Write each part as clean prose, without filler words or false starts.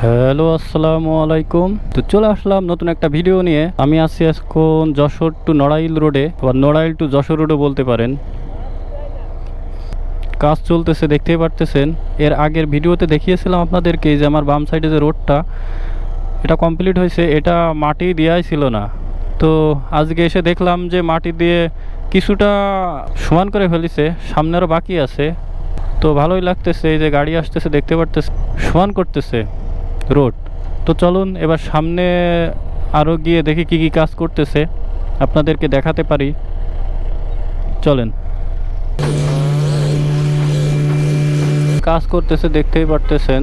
Hello, আসসালামু আলাইকুম। তো চলে আসলাম নতুন একটা ভিডিও নিয়ে। আমি আছি এখন যশোর টু নড়াইল রোডে, বা নড়াইল টু যশোর রোডে বলতে পারেন। কাজ চলতেছে, দেখতেই পারতেছেন। এর আগের ভিডিওতে দেখিয়েছিলাম আপনাদেরকে যে আমার বাম সাইডে যে রোডটা, এটা কমপ্লিট হয়েছে। এটা মাটি দেওয়াই ছিল না, তো আজকে এসে দেখলাম যে মাটি দিয়ে কিছুটা সমান করে ফেলেছে, সামনে আরও বাকি আছে। তো ভালোই লাগতেছে, এই যে গাড়ি আসতেছে দেখতে পারতেছে, সমান করতেছে রোড। তো চলুন এবার সামনে আরও গিয়ে দেখি কি কি কাজ করতেছে, আপনাদেরকে দেখাতে পারি। চলেন। কাজ করতেছে দেখতেই পারতেছেন।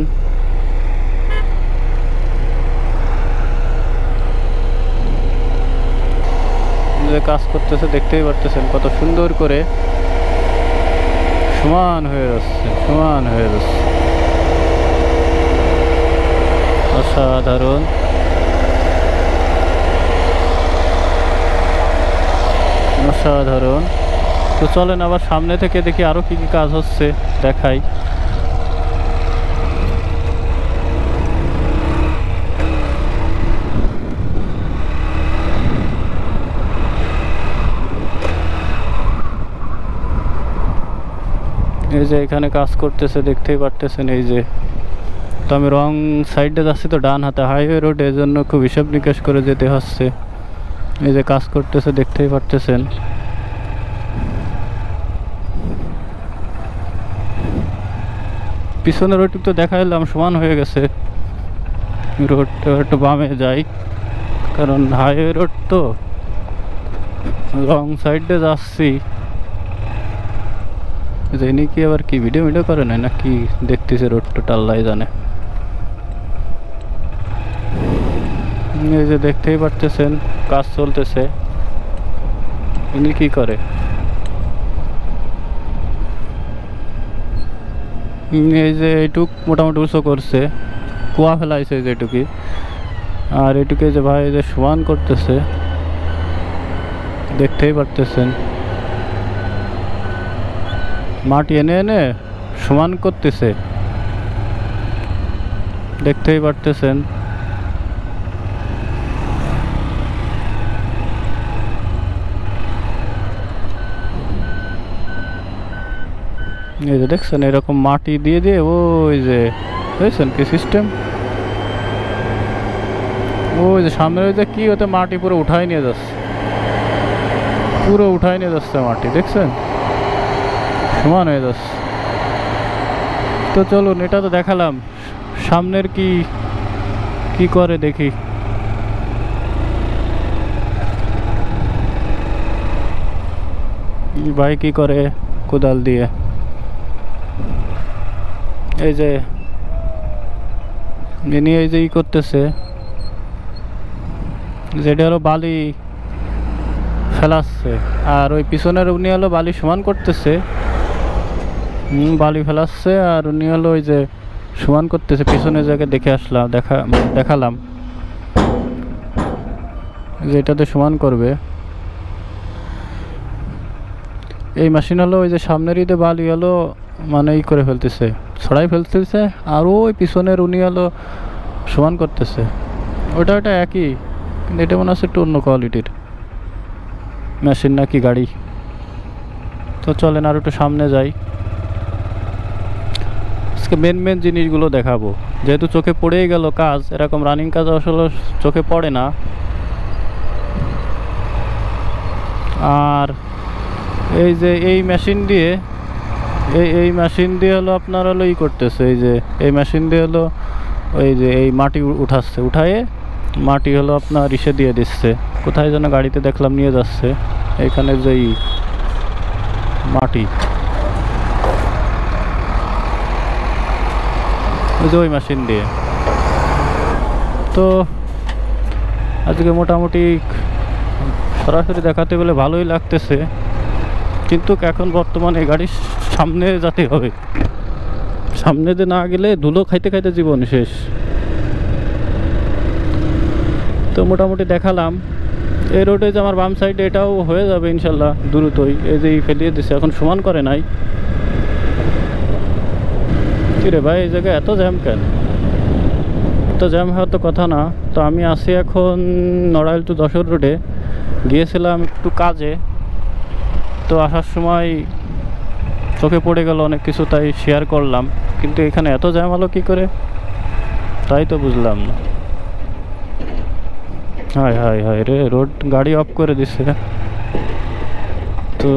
যে কাজ করতেছে দেখতেই পারতেছেন কত সুন্দর করে সমান হয়ে যাচ্ছে, সমান হয়ে যাচ্ছে। অসাধারণ। অসাধারণ। তো চলেন আবার সামনে থেকে দেখি আরো কি কি কাজ হচ্ছে, দেখাই। এই যে এখানে কাজ করতেছে দেখতেই পারতেছেন। এই যে, তো আমি রং সাইডে যাচ্ছি, তো ডান হাতে হাইওয়ে রোড, এর জন্য খুব হিসাব নিকাশ করে যেতে হচ্ছে। এই যে কাজ করতেছে দেখতেই পারতেছেন। পিছনের রোড তো দেখা এলাম সমান হয়ে গেছে। রোডটা একটু বামে যাই, কারণ হাইওয়ে রোড তো। রং সাইডে যাচ্ছি। জানি কি আবার কি ভিডিও করে নাই না কি, দেখতেছে রোডটা টাল্লাই জানে। এই যে দেখতেই পারতেছেন কাজ চলতেছে। ইনি কি করে, এই যে এইটুক মোটামুটি উঁচু করছে, কুয়া ফেলাইছে যেটুকি। আর এটুকে যে ভাই যে সমান করতেছে দেখতেই পারতেছেন। মাটি এনে এনে সমান করতেছে দেখতেই পারতেছেন। এই যে দেখছেন এরকম মাটি দিয়ে দিয়ে, ওই যে দেখছেন কি সিস্টেম। ওই যে সামনে ওই যে কি হতে মাটি পুরো উঠাই নিয়ে যাচ্ছে, পুরো উঠাই নিয়ে যাচ্ছে মাটি, দেখছেন সমান হয়ে যাচ্ছে। তো চলুন, এটা তো দেখালাম, সামনের কি কি করে দেখি। ভাই কি করে কোদাল দিয়ে, এই যে ইনি এই যে ই করতেছে, যেটা হলো বালি ফেলাচ্ছে। আর ওই পিছনের উনি হলো বালি সমান করতেছে, বালি ফেলাচ্ছে। আর উনি হলো ওই যে সমান করতেছে, পিছনের জায়গায় দেখে আসলাম, দেখালাম যে এটাতে সমান করবে। এই মেশিন হলো ওই যে সামনেরই তো বালি হলো মানে ই করে ফেলতেছে, ছড়াই ফেলতেছে। আর ওই পিছনের উনি হলো সমান করতেছে। ওটা একই, কিন্তু এটা মনে হচ্ছে একটু অন্য কোয়ালিটির মেশিন নাকি গাড়ি। তো চলেন আর একটু সামনে যাই। আজকে মেন জিনিসগুলো দেখাবো, যেহেতু চোখে পড়েই গেল কাজ। এরকম রানিং কাজ আসলে চোখে পড়ে না। আর এই যে এই মেশিন দিয়ে, এই মেশিন দিয়ে হলো আপনার হলো ই করতেছে। এই যে এই মেশিন দিয়ে হলো ওই যে এই মাটি উঠাচ্ছে, উঠায়ে মাটি হলো আপনার ইসে দিয়ে দিচ্ছে। কোথায় যেন গাড়িতে দেখলাম নিয়ে যাচ্ছে, এখানে যেই মাটি, ওই যে ওই মেশিন দিয়ে। তো আজকে মোটামুটি সরাসরি দেখাতে গেলে ভালোই লাগতেছে, কিন্তু এখন বর্তমানে গাড়ির সামনে যেতে হবে। সামনে যে না গেলে ধুলো খাইতে খাইতে জীবন শেষ। তো মোটামুটি দেখালাম। এই রোডে যে আমার বাম সাইডে, এটাও হয়ে যাবে ইনশাল্লাহ দ্রুতই। এই যে ফেলিয়ে দিচ্ছে, এখন সমান করে নাই। কিরে ভাই, এই জায়গায় এত জ্যাম কেন? জ্যাম হওয়ার তো কথা না। তো আমি আছি এখন নড়াইল টু যশোর রোডে, গিয়েছিলাম একটু কাজে। তো আসার সময় চোখে পড়ে গেল অনেক কিছু, তাই শেয়ার করলাম। কিন্তু এখানে এত জ্যাম হলো কী করে, তাই তো বুঝলাম না। হায় হায় হায় রে, রোড গাড়ি অফ করে দিচ্ছে। তো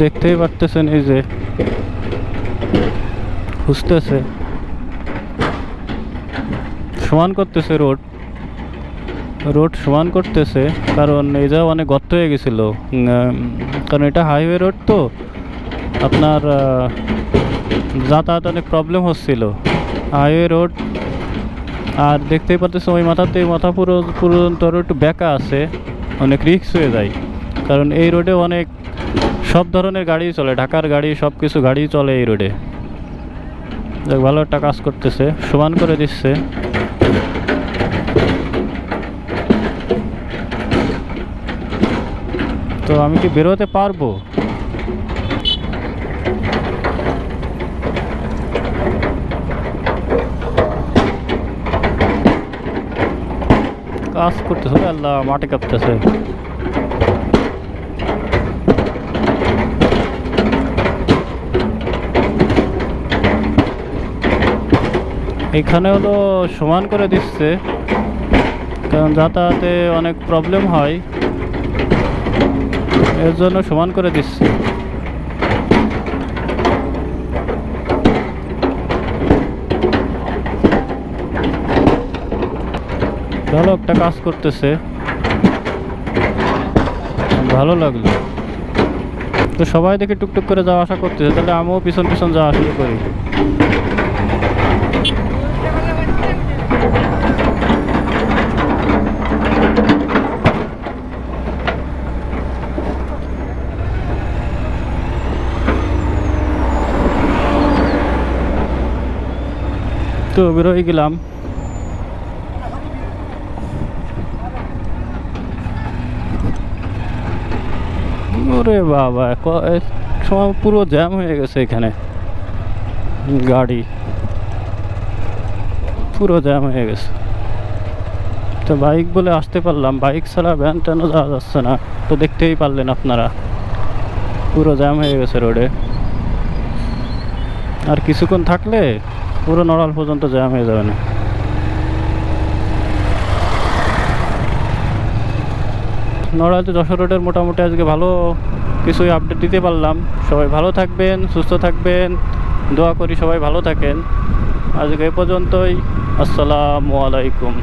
দেখতেই পারতেছেন, এই যে খুঁজতেছে, সমান করতেছে রোড সমান করতেছে। কারণ এই জায়গা অনেক গর্ত হয়ে গেছিলো, কারণ এটা হাইওয়ে রোড, তো আপনার যাতায়াত অনেক প্রবলেম হচ্ছিল হাইওয়ে রোড। আর দেখতেই পাচ্ছেন ওই মাথা পর্যন্ত একটু ব্যাকা আছে, অনেক রিস্ক হয়ে যায়। কারণ এই রোডে অনেক সব ধরনের গাড়ি চলে, ঢাকার গাড়ি, সব কিছু গাড়ি চলে এই রোডে। ভালো একটা কাজ করতেছে, সমান করে দিচ্ছে। তো আমি কি বেরোতে পারবো? কাজ করতেছে, আল্লাহ মাটি কাঁপতেছে। এখানে হলো সমান করে দিচ্ছে, কারণ যাতায়াতে অনেক প্রবলেম হয়, এর জন্য সমান করে দিচ্ছে। ভালো একটা কাজ করতেছে, ভালো লাগলো। তো সবাই দেখে টুকটুক করে যাওয়া আসা করতেছে, তাহলে আমিও পিছন পিছন যাওয়া আসা করি। তো বেরোয় গেলাম। ওরে বাবা, সময় পুরো জ্যাম হয়ে গেছে এখানে, গাড়ি পুরো জ্যাম হয়ে গেছে। তো বাইক বলে আসতে পারলাম, বাইক ছাড়া ভ্যান ট্যানও যাওয়া যাচ্ছে না। তো দেখতেই পারলেন আপনারা, পুরো জ্যাম হয়ে গেছে রোডে। আর কিছুক্ষণ থাকলে পুরো নড়াইল পর্যন্ত জ্যাম হয়ে যাবে না। নড়াইল তো যশোর রোডের মোটামুটি আজকে ভালো কিছুই আপডেট দিতে পারলাম। সবাই ভালো থাকবেন, সুস্থ থাকবেন, দোয়া করি সবাই ভালো থাকেন। আজকে এ পর্যন্তই। আসসালামু আলাইকুম।